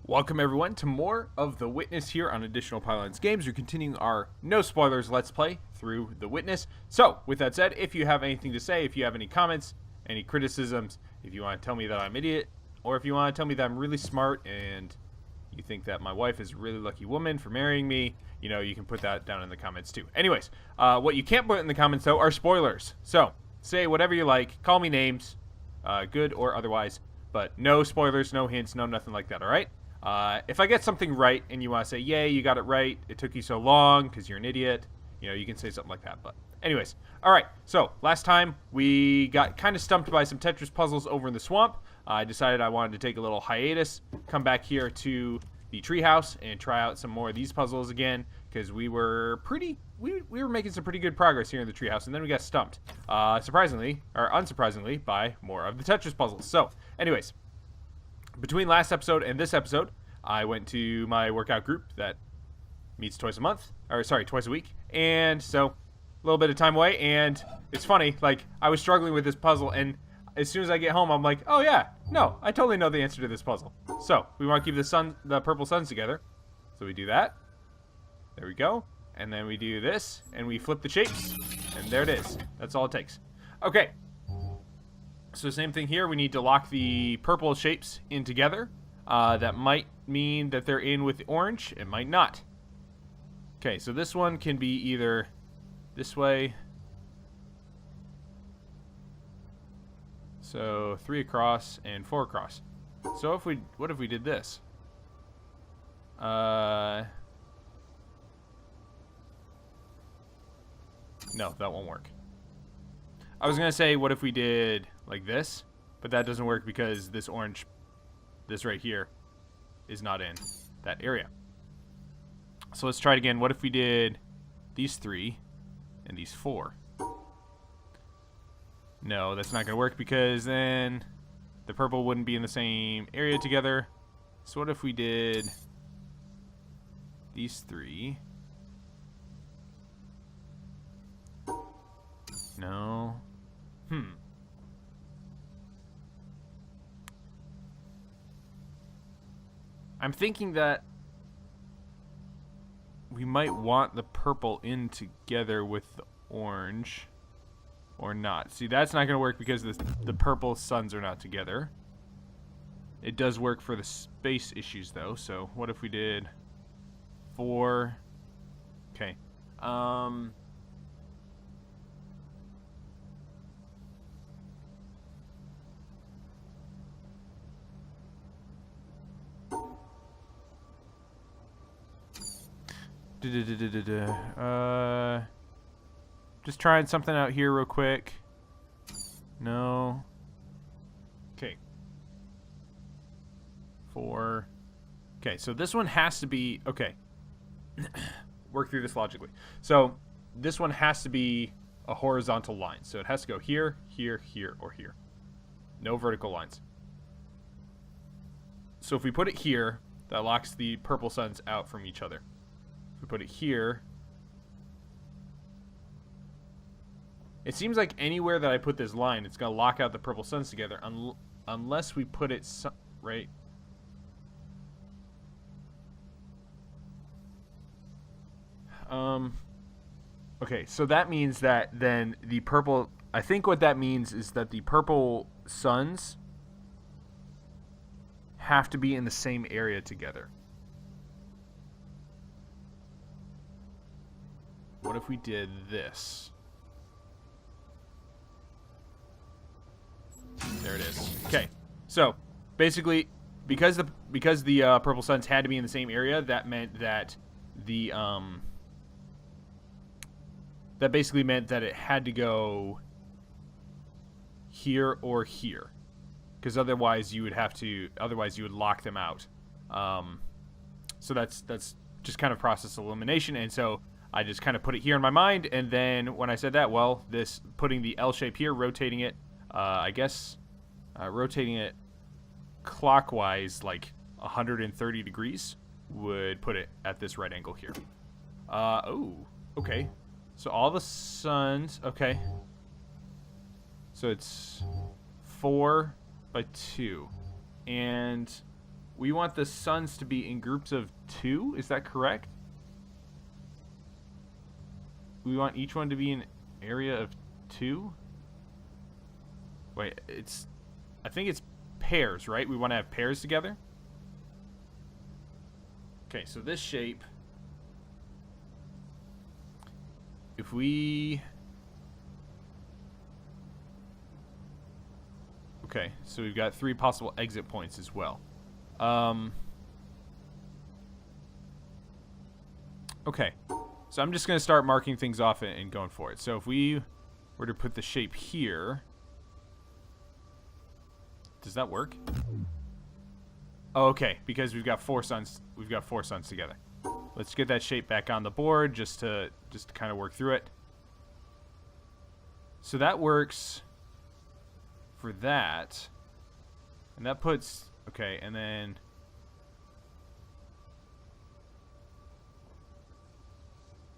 Welcome everyone to more of The Witness here on Additional Pylons Games. We're continuing our no spoilers let's play through The Witness. So, with that said, if you have anything to say, if you have any comments, any criticisms, if you want to tell me that I'm an idiot, or if you want to tell me that I'm really smart and you think that my wife is a really lucky woman for marrying me, you know, you can put that down in the comments too. Anyways, what you can't put in the comments though are spoilers. So, say whatever you like, call me names, good or otherwise, but no spoilers, no hints, no nothing like that, alright? If I get something right and you want to say, yay, you got it right, it took you so long because you're an idiot, you know, you can say something like that. But anyways, all right, so last time we got kind of stumped by some Tetris puzzles over in the swamp. I decided I wanted to take a little hiatus, come back here to the treehouse and try out some more of these puzzles again because we were making some pretty good progress here in the treehouse, and then we got stumped, surprisingly, or unsurprisingly, by more of the Tetris puzzles. So anyways, between last episode and this episode, I went to my workout group that meets twice a week. And so, a little bit of time away, and it's funny, like, I was struggling with this puzzle, and as soon as I get home, I'm like, oh yeah, no, I totally know the answer to this puzzle. So, we want to keep the purple suns together. So we do that. There we go. And then we do this, and we flip the shapes, and there it is. That's all it takes. Okay. So same thing here, we need to lock the purple shapes in together. That might mean that they're in with the orange, it might not. Okay, so this one can be either this way. So 3 across and 4 across. So what if we did this? No, that won't work. I was gonna say, what if we did like this? But that doesn't work because this orange, this right here, is not in that area. So let's try it again. What if we did these 3 and these 4? No, that's not gonna work because then the purple wouldn't be in the same area together. So what if we did these 3? No. I'm thinking that we might want the purple in together with the orange. Or not. See, that's not going to work because the purple suns are not together. It does work for the space issues, though. So, what if we did 4? Okay. Just trying something out here real quick. No. Okay. 4. Okay, so this one has to be... Okay. Work through this logically. So, this one has to be a horizontal line. So, it has to go here, here, here, or here. No vertical lines. So, if we put it here, that locks the purple suns out from each other. If we put it here... It seems like anywhere that I put this line, it's going to lock out the purple suns together, unless we put it right. Okay, so that means that then the purple... I think what that means is that the purple suns have to be in the same area together. What if we did this? There it is. Okay, so basically, because the purple suns had to be in the same area, that meant that the that basically meant that it had to go here or here, because otherwise you would lock them out. So that's just kind of process elimination, and so I just kind of put it here in my mind, and then when I said that, well, this putting the L shape here, rotating it. I guess rotating it clockwise, like 130 degrees, would put it at this right angle here. Oh, okay. So all the suns, okay. So it's 4 by 2. And we want the suns to be in groups of 2. Is that correct? We want each one to be in area of 2? Wait, I think it's pairs, right? We want to have pairs together? Okay, so this shape, if we... Okay, so we've got 3 possible exit points as well. Okay, so I'm just going to start marking things off and going for it. So if we were to put the shape here, does that work? Oh, okay, because we've got 4 suns. We've got 4 suns together. Let's get that shape back on the board just to kind of work through it. So that works for that, and that puts okay, and then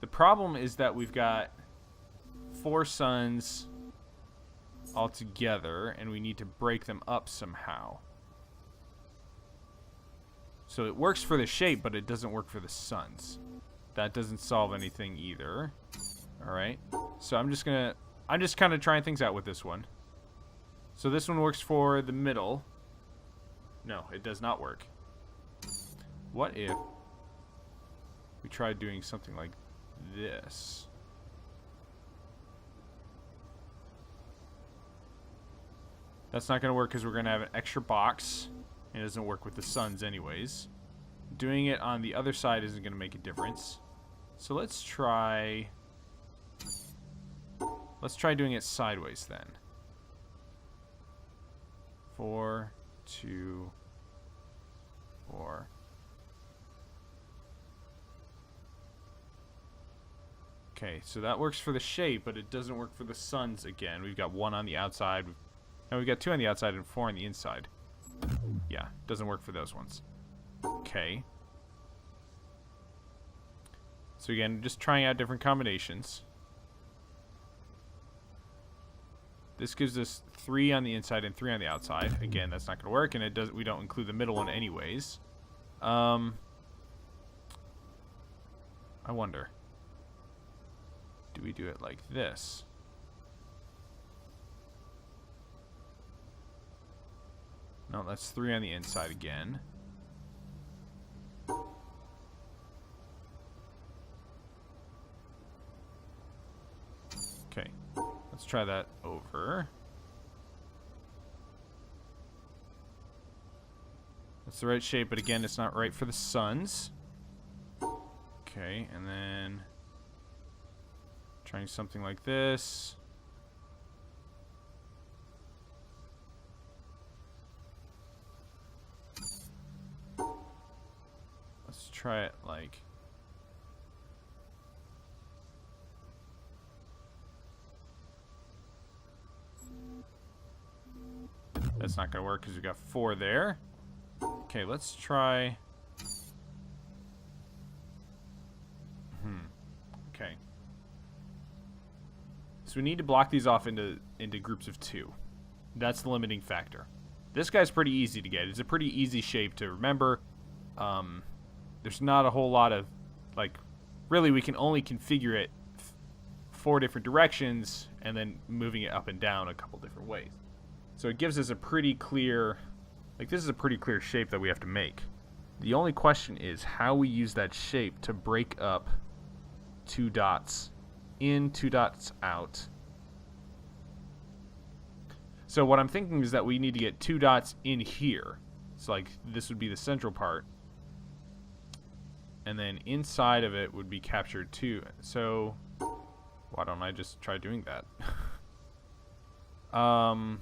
the problem is that we've got 4 suns all together, and we need to break them up somehow. So it works for the shape, but it doesn't work for the suns. That doesn't solve anything either. All right, so I'm just kind of trying things out with this one. So this one works for the middle. No, it does not work. What if we tried doing something like this? That's not going to work because we're going to have an extra box. And it doesn't work with the suns anyways. Doing it on the other side isn't going to make a difference. So let's try doing it sideways then. 4, 2, 4. Okay, so that works for the shape, but it doesn't work for the suns again. We've got 1 on the outside. No, we've got 2 on the outside and 4 on the inside. Yeah, doesn't work for those ones. Okay. So again, just trying out different combinations. This gives us 3 on the inside and 3 on the outside. Again, that's not going to work, and we don't include the middle one anyways. I wonder. Do we do it like this? No, that's 3 on the inside again. Okay, let's try that over. That's the right shape, but again, it's not right for the suns. Okay, and then trying something like this. Let's try it like... That's not going to work because we got 4 there. Okay, let's try... Okay. So we need to block these off into groups of 2. That's the limiting factor. This guy's pretty easy to get. It's a pretty easy shape to remember. There's not a whole lot of, like, really we can only configure it 4 different directions and then moving it up and down a couple different ways. So it gives us a pretty clear, like, this is a pretty clear shape that we have to make. The only question is how we use that shape to break up 2 dots in, 2 dots out. So what I'm thinking is that we need to get 2 dots in here. So like this would be the central part. And then inside of it would be captured too. So why don't I just try doing that? I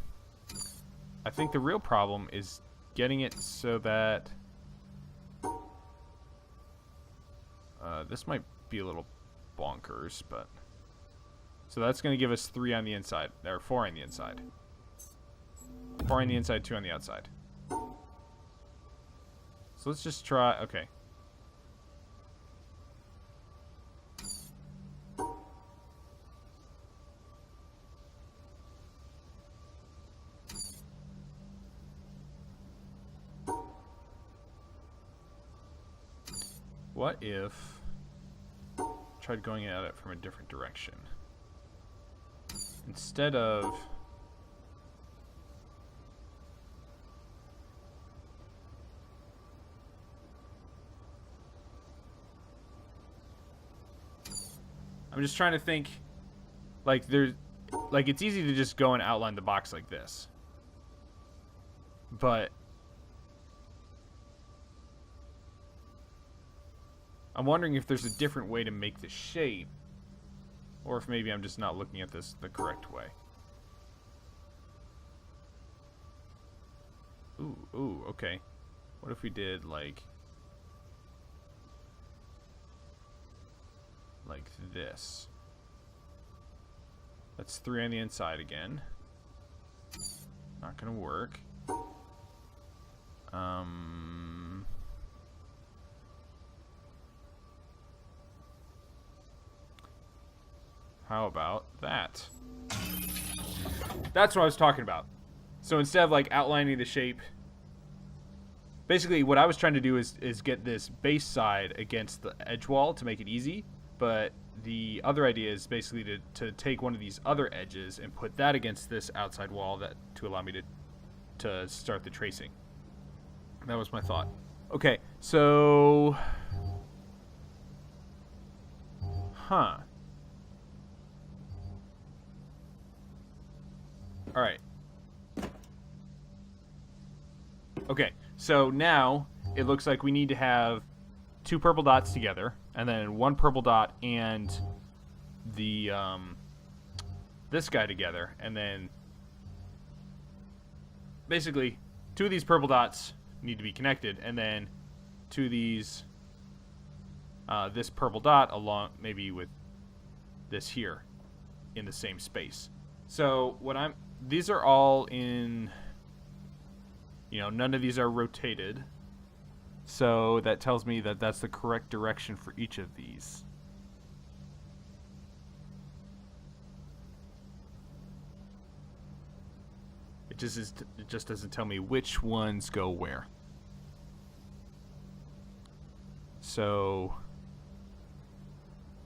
think the real problem is getting it so that this might be a little bonkers, but so that's going to give us 3 on the inside, or 4 on the inside. 4 on the inside, 2 on the outside. So let's just try, okay. What if I tried going at it from a different direction? Instead of... I'm just trying to think, like, it's easy to just go and outline the box like this. But I'm wondering if there's a different way to make the shape, or if maybe I'm just not looking at this the correct way. Ooh, okay. What if we did, like this? That's 3 on the inside again. Not gonna work. How about that? That's what I was talking about. So instead of like outlining the shape, basically what I was trying to do is get this base side against the edge wall to make it easy. But the other idea is basically to take one of these other edges and put that against this outside wall to allow me to start the tracing. That was my thought. Okay, so... Huh. Alright. Okay, so now it looks like we need to have 2 purple dots together, and then 1 purple dot and the this guy together, and then basically 2 of these purple dots need to be connected, and then 2 of these this purple dot along maybe with this here in the same space. So these are all in, none of these are rotated. So that tells me that that's the correct direction for each of these. It just doesn't tell me which ones go where. So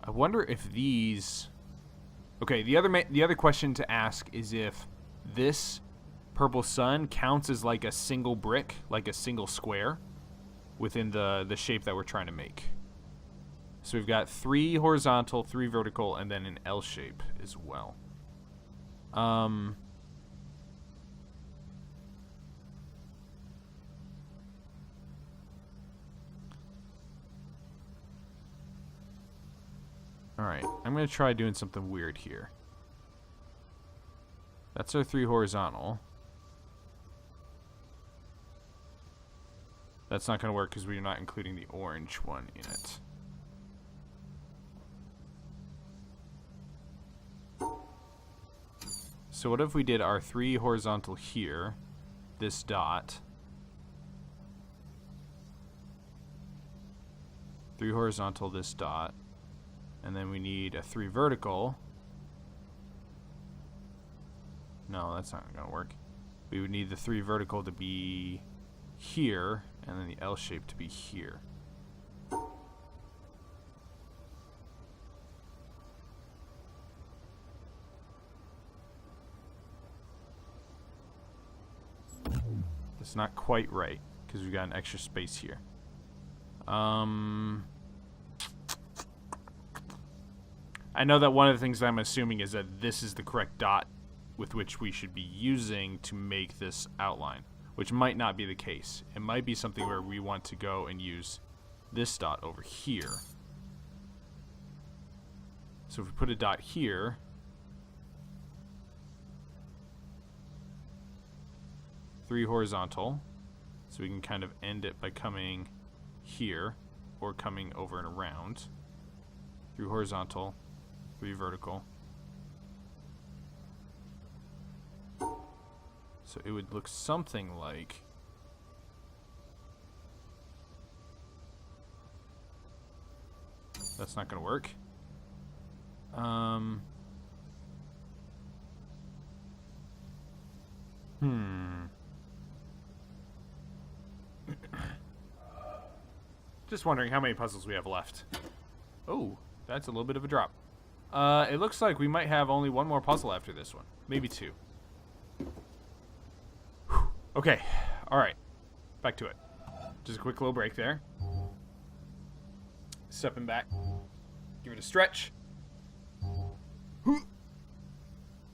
I wonder if these... Okay, the other question to ask is if this purple sun counts as like a single brick, like a single square within the shape that we're trying to make. So we've got 3 horizontal, 3 vertical, and then an L shape as well. Alright, I'm going to try doing something weird here. That's our 3 horizontal. That's not going to work because we're not including the orange one in it. So what if we did our 3 horizontal here, this dot, 3 horizontal, this dot, and then we need a 3 vertical. No, that's not going to work. We would need the 3 vertical to be here, and then the L shape to be here. That's not quite right, because we've got an extra space here. I know that one of the things that I'm assuming is that this is the correct dot with which we should be using to make this outline, which might not be the case. It might be something where we want to go and use this dot over here. So if we put a dot here, three horizontal, so we can kind of end it by coming here or coming over and around. 3 horizontal, 3 vertical. So it would look something like that's not going to work. Just wondering how many puzzles we have left. Oh, that's a little bit of a drop. It looks like we might have only one more puzzle after this one. Maybe two. Whew. Okay, alright. Back to it. Just a quick little break there. Stepping back. Give it a stretch.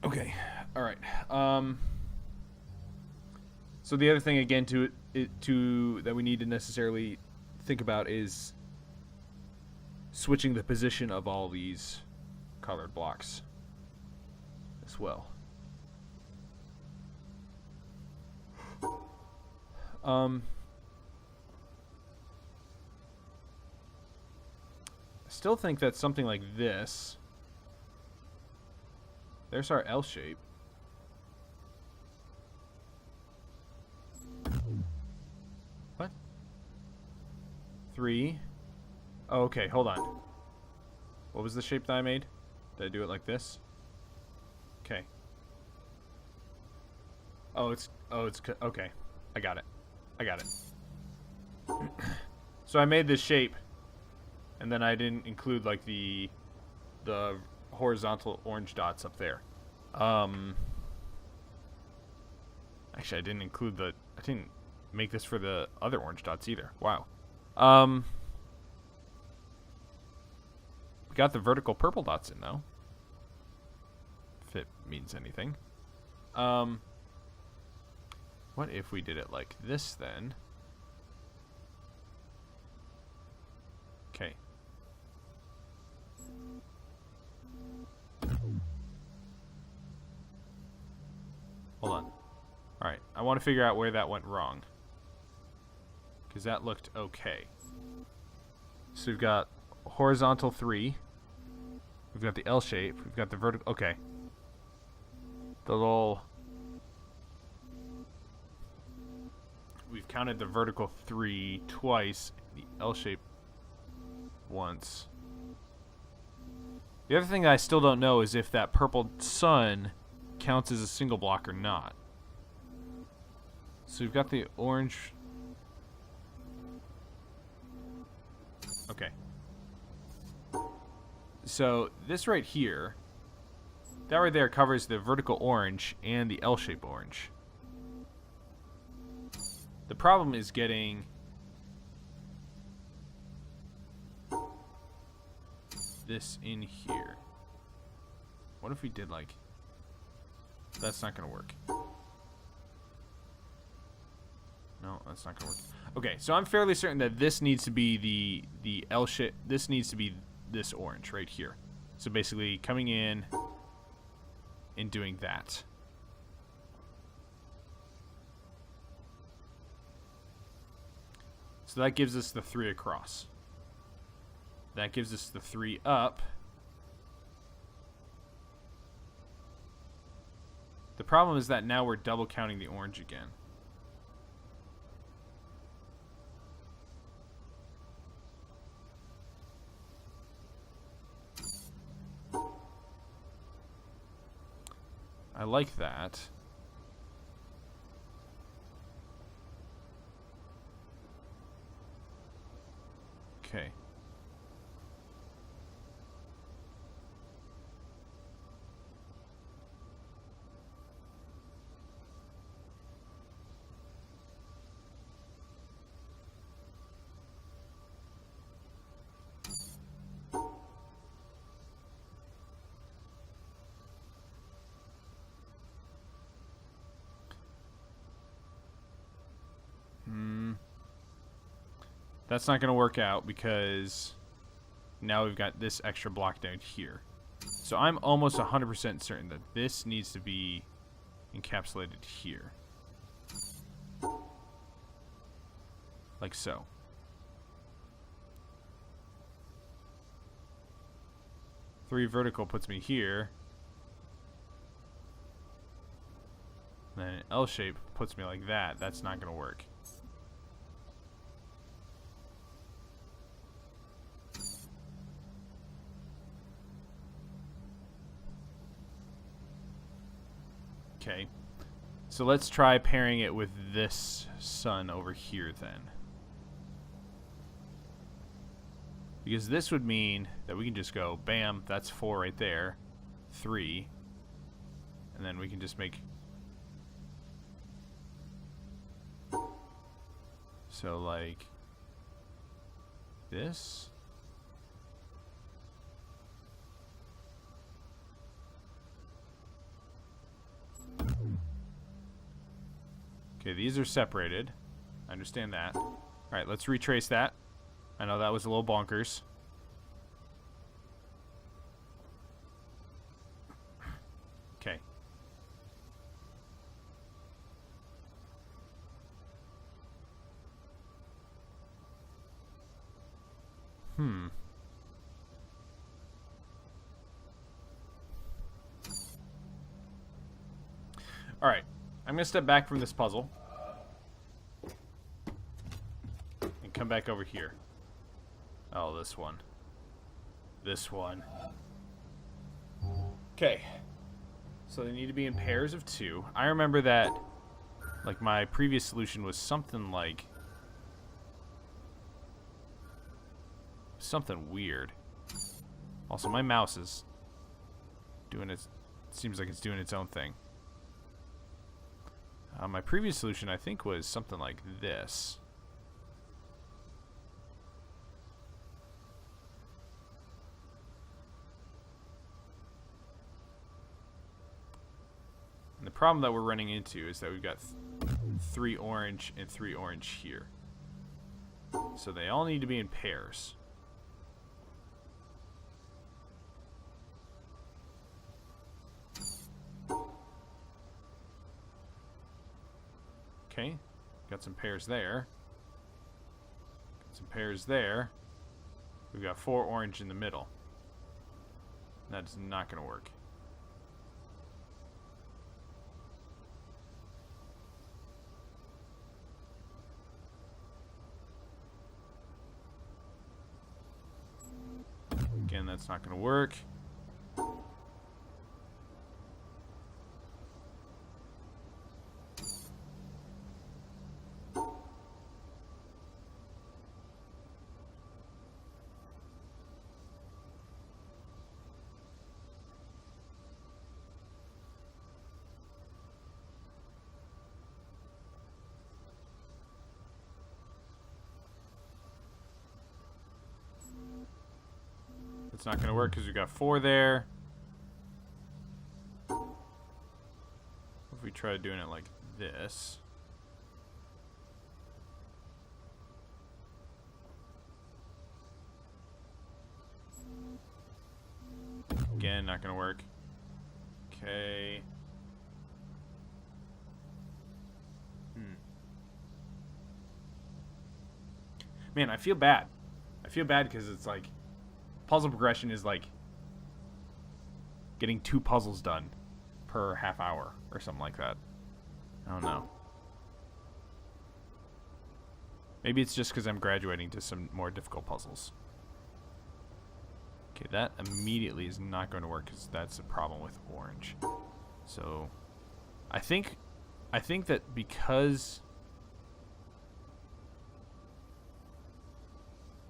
Okay, alright. So the other thing, again, that we need to necessarily think about is switching the position of all these colored blocks as well. I still think that something like this. There's our L shape. What? 3. Oh, okay, hold on. What was the shape that I made? Did I do it like this? Okay. Okay. I got it. So I made this shape, and then I didn't include like the horizontal orange dots up there. Actually, I didn't make this for the other orange dots either. Wow. We got the vertical purple dots in though. If it means anything. What if we did it like this then? Okay. Hold on. Alright, I want to figure out where that went wrong. Because that looked okay. So we've got horizontal 3. We've got the L shape. We've got the vertical. Okay. The little. We've counted the vertical 3 twice. The L shape once. The other thing I still don't know is if that purple sun counts as a single block or not. So we've got the orange. Okay. So this right here, that right there covers the vertical orange and the L-shape orange. The problem is getting this in here. What if we did like... That's not gonna work. No, that's not gonna work. Okay, so I'm fairly certain that this needs to be the L shape. This needs to be this orange right here. So basically coming in and doing that. So that gives us the 3 across. That gives us the 3 up. The problem is that now we're double counting the orange again. I like that. Okay. That's not going to work out because now we've got this extra block down here. So I'm almost 100% certain that this needs to be encapsulated here. Like so. Three vertical puts me here. And then an L shape puts me like that. That's not going to work. Okay, so let's try pairing it with this sun over here then. Because this would mean that we can just go, bam, that's 4 right there. 3. And then we can just make... So, like... this? Okay, these are separated. I understand that. Alright, let's retrace that. I know that was a little bonkers. Okay. Alright. I'm going to step back from this puzzle. And come back over here. Oh, this one. This one. Okay. So they need to be in pairs of 2. I remember that, like, my previous solution was something like... something weird. Also, my mouse is doing its... seems like it's doing its own thing. My previous solution, I think, was something like this. And the problem that we're running into is that we've got 3 orange and 3 orange here. So they all need to be in pairs. Okay, got some pairs there. Got some pairs there. We've got 4 orange in the middle. That's not going to work. Again, that's not going to work. It's not going to work because we've got 4 there. If we try doing it like this. Again, not going to work. Okay. Man, I feel bad. I feel bad because it's like... puzzle progression is like getting 2 puzzles done per half hour or something like that. I don't know. Maybe it's just because I'm graduating to some more difficult puzzles. Okay, that immediately is not going to work because that's a problem with orange. So, I think that because...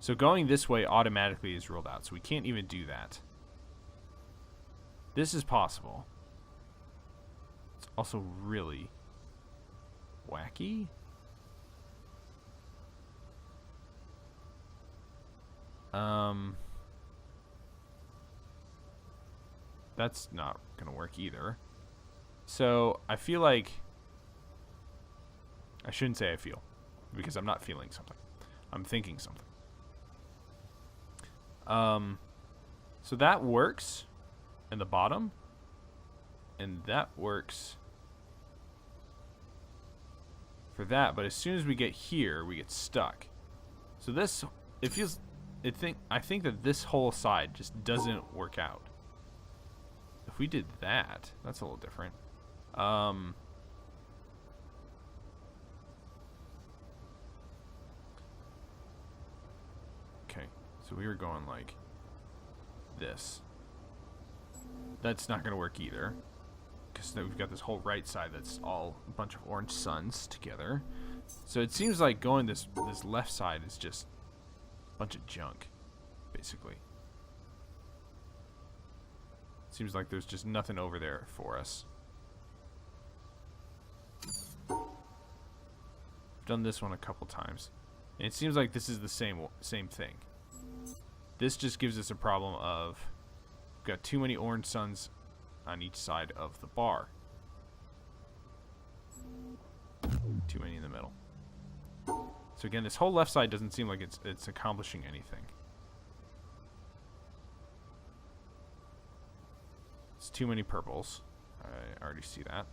So going this way automatically is ruled out, so we can't even do that. This is possible. It's also really wacky. That's not gonna work either. So I feel like... I shouldn't say I feel, because I'm not feeling something. I'm thinking something. So that works in the bottom, and that works for that, but as soon as we get here, we get stuck. So this, I think that this whole side just doesn't work out. If we did that, that's a little different. Okay, so we were going like this. That's not going to work either, because we've got this whole right side that's all a bunch of orange suns together. So it seems like going this left side is just a bunch of junk, basically. Seems like there's just nothing over there for us. I've done this one a couple times. And it seems like this is the same thing. This just gives us a problem of we've got too many orange suns on each side of the bar. Too many in the middle. So again, this whole left side doesn't seem like it's accomplishing anything. It's too many purples. I already see that.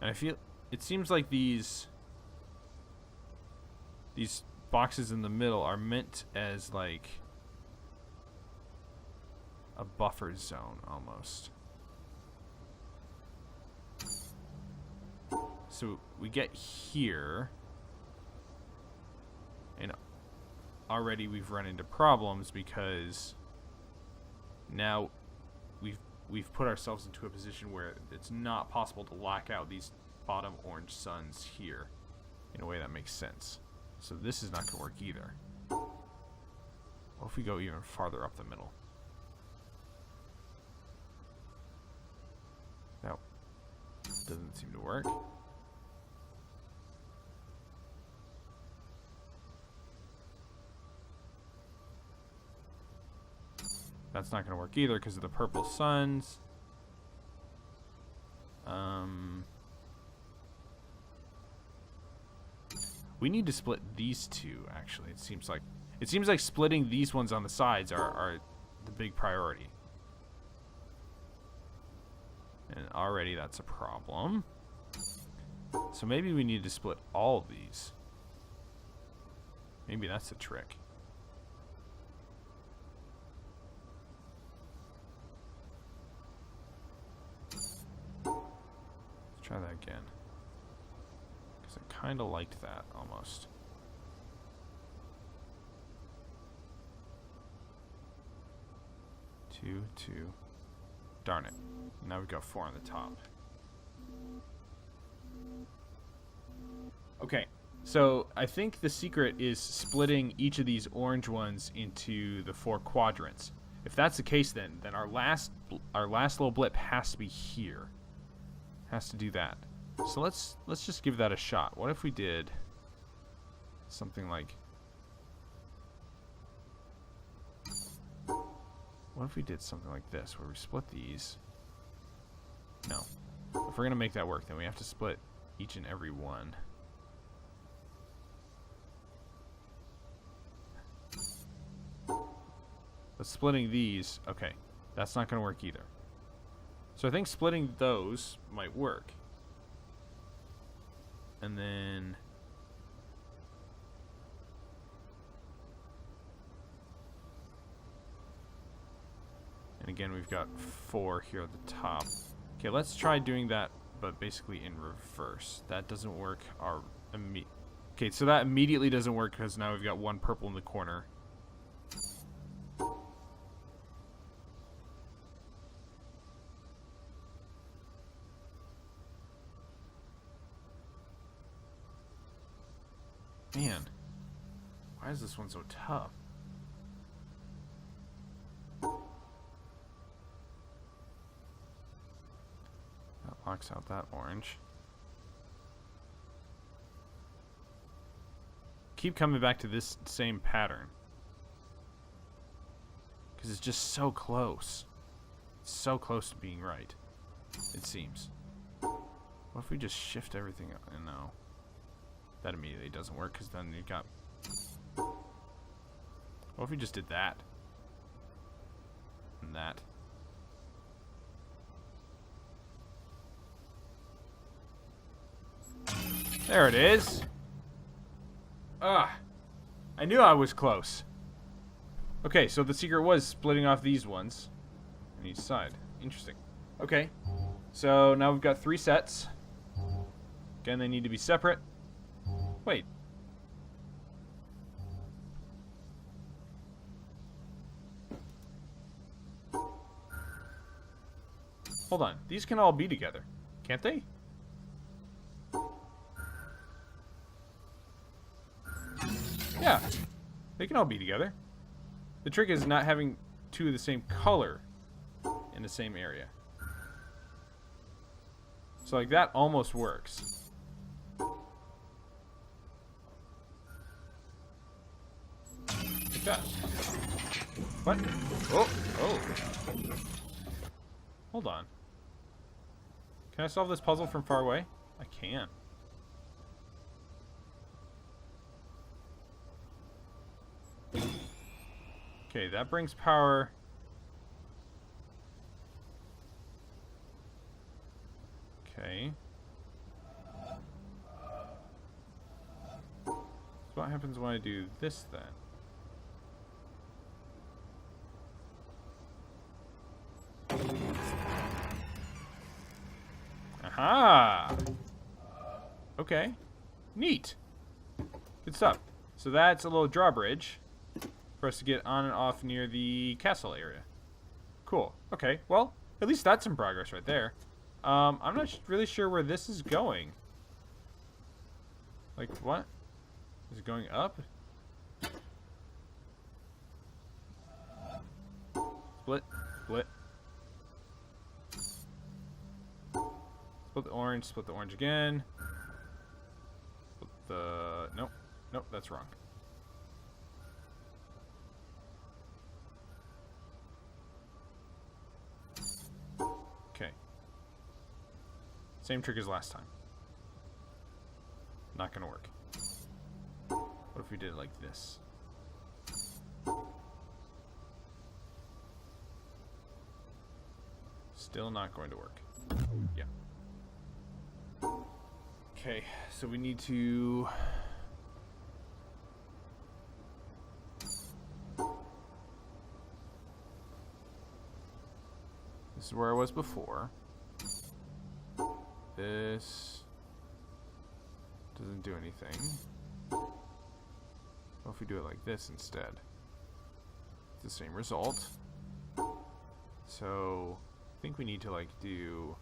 And I feel it seems like these boxes in the middle are meant as like a buffer zone almost. So we get here, and already we've run into problems because now we've put ourselves into a position where it's not possible to lock out these bottom orange suns here in a way that makes sense. So this is not going to work either. What if we go even farther up the middle? That doesn't seem to work. That's not going to work either because of the purple suns. We need to split these two, actually. It seems like splitting these ones on the sides are the big priority. And already that's a problem. So maybe we need to split all of these. Maybe that's the trick. Try that again. Because I kind of liked that almost. Two. Darn it. Now we've got 4 on the top. Okay. So I think the secret is splitting each of these orange ones into the 4 quadrants. If that's the case, then our last little blip has to be here. Has to do that. So let's just give that a shot. What if we did something like, what if we did something like this where we split these? No. If we're gonna make that work, then we have to split each and every one. But splitting these, okay, that's not gonna work either. So I think splitting those might work. And then and again we've got 4 here at the top. Okay, let's try doing that, but basically in reverse. That doesn't work. Okay, so that immediately doesn't work because now we've got 1 purple in the corner. Man, why is this one so tough? That locks out that orange. Keep coming back to this same pattern. Because it's just so close. It's so close to being right, it seems. What if we just shift everything up? No. That immediately doesn't work because then you've got... What if we just did that? And that? There it is! Ah! I knew I was close. Okay, so the secret was splitting off these ones on each side. Interesting. Okay, so now we've got 3 sets. Again, they need to be separate. Wait. Hold on. These can all be together, can't they? Yeah, they can all be together. The trick is not having two of the same color in the same area. So like that almost works. Like that. What? Oh, oh. Hold on. Can I solve this puzzle from far away? I can. Okay, that brings power. Okay. So what happens when I do this then? Aha! Okay. Neat. Good stuff. So that's a little drawbridge for us to get on and off near the castle area. Cool. Okay, well, at least that's some progress right there. I'm not really sure where this is going. Like, what? Is it going up? Split. Split. Split the orange again. Split the... Nope. Nope, that's wrong. Okay. Same trick as last time. Not gonna work. What if we did it like this? Still not going to work. Yeah. Okay, so we need to... This is where I was before. This doesn't do anything. What if we do it like this instead? It's the same result. So I think we need to like do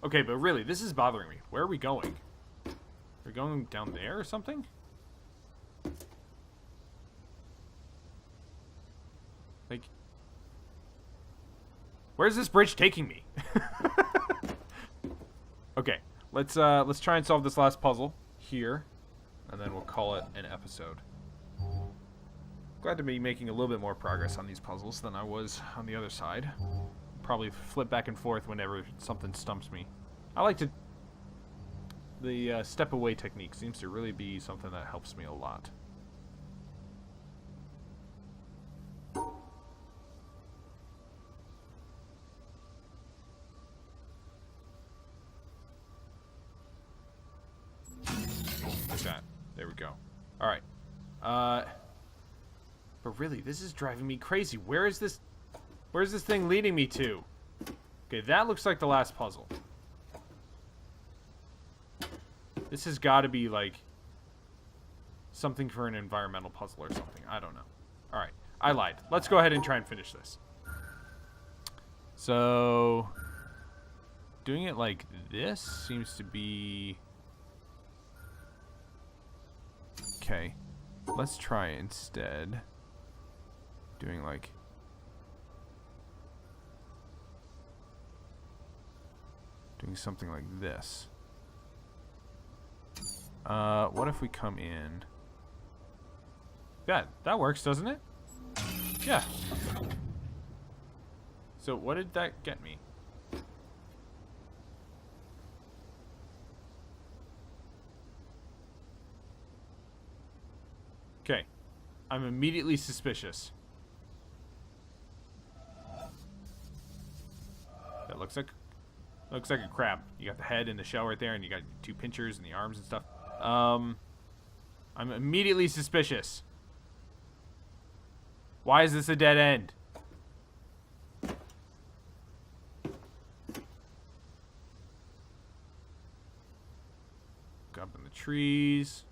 Okay, but really, this is bothering me. Where are we going? Are we going down there or something? Like, where's this bridge taking me? Okay, let's try and solve this last puzzle here, and then we'll call it an episode. Glad to be making a little bit more progress on these puzzles than I was on the other side. Probably flip back and forth whenever something stumps me. I like to... The step away technique seems to really be something that helps me a lot. Like that. There we go. Alright. But really, this is driving me crazy. Where's this thing leading me to? Okay, that looks like the last puzzle. This has got to be, like, something for an environmental puzzle or something. I don't know. Alright, I lied. Let's go ahead and try and finish this. So, doing it like this seems to be... Okay, let's try instead doing, like... Doing something like this. What if we come in? Yeah, that works, doesn't it? Yeah. So what did that get me? Okay. I'm immediately suspicious. That looks like a crab. You got the head and the shell right there, and you got two pinchers and the arms and stuff. I'm immediately suspicious. Why is this a dead end? Look up in the trees.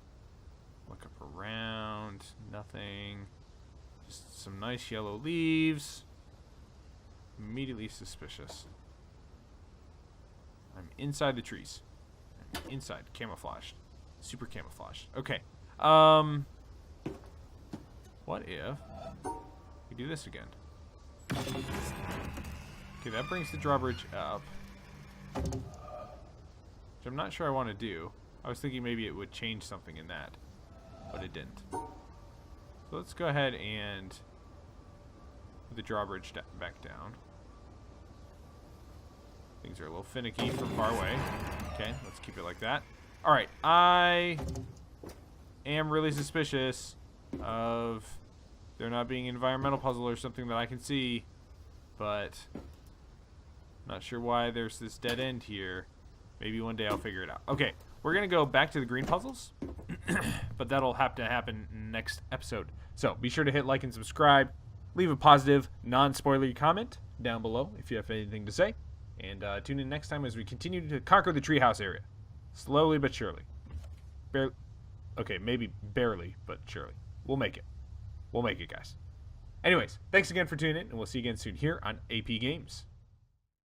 Look up around. Nothing. Just some nice yellow leaves. Immediately suspicious. I'm inside the trees. I'm inside. Camouflaged. Super camouflaged. Okay. What if we do this again? Okay, that brings the drawbridge up. Which I'm not sure I want to do. I was thinking maybe it would change something in that. But it didn't. So let's go ahead and put the drawbridge back down. Things are a little finicky from far away. Okay, let's keep it like that. Alright, I am really suspicious of there not being an environmental puzzle or something that I can see, but not sure why there's this dead end here. Maybe one day I'll figure it out. Okay, we're going to go back to the green puzzles, but that'll have to happen next episode. So be sure to hit like and subscribe. Leave a positive, non-spoilery comment down below if you have anything to say. And tune in next time as we continue to conquer the treehouse area. Slowly but surely. Okay, maybe barely, but surely. We'll make it. We'll make it, guys. Anyways, thanks again for tuning in, and we'll see you again soon here on AP Games.